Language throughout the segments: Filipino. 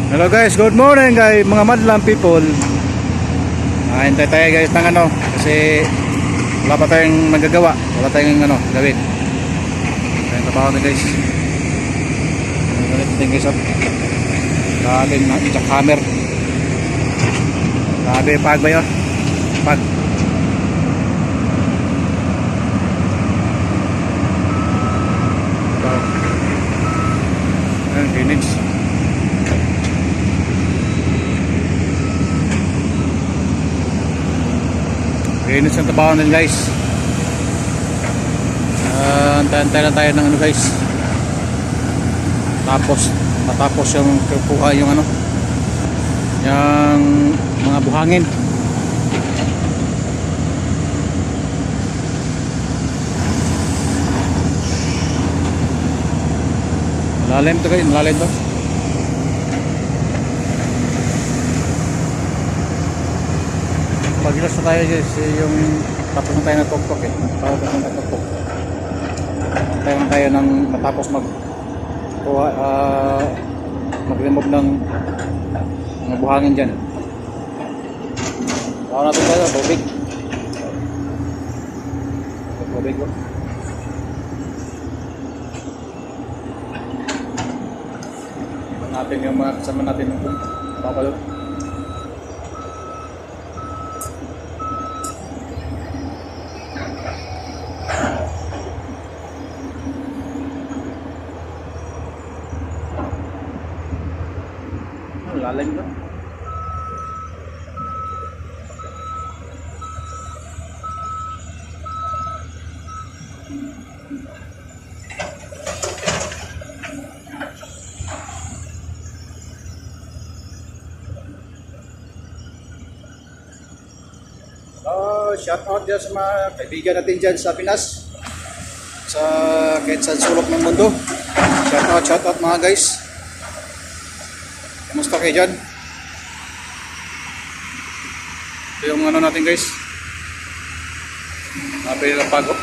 Hello guys, good morning guys, mga madlang people. Hintay tayo guys ng ano, kasi wala pa tayong magagawa, wala tayong ano, gawin. Kaya trabaho na guys. Ganito din guys, galing na jackhammer. Grabe, pag ba yun? Pag. Ayan, drainage. Linis ang trabaho nun guys. Antay na tayo ng ano guys. Matapos yung kukuha yung ano, yung mga buhangin. Malalim to guys, malalim to. Pagkilos na tayo guys, yung tapos na tayo ng tok-tok eh. Tapos na tayo ng tok-tok. Tayo na tayo ng matapos mag-remove ng mga buhangin dyan. Tawa natin tayo, bobig. Bobig ko. Iban natin yung mga kasama natin ng papalot. Lalim ba? Shout out dyan sa mga kaibigan natin dyan sa Pinas, sa kahit sa sulok ng mundo. Shout out mga guys. Kamusta kayo dyan? Ito yung ano natin guys. Napili ng bago.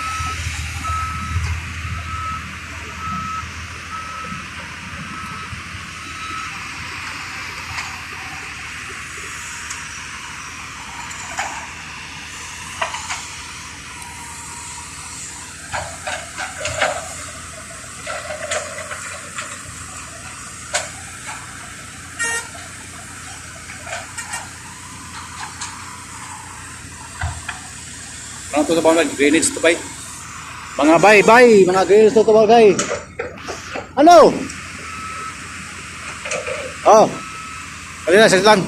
Ano ito na ba mga drainage to bay? Mga bay, mga drainage to bagay. Ano? Oh, kali na, sige lang.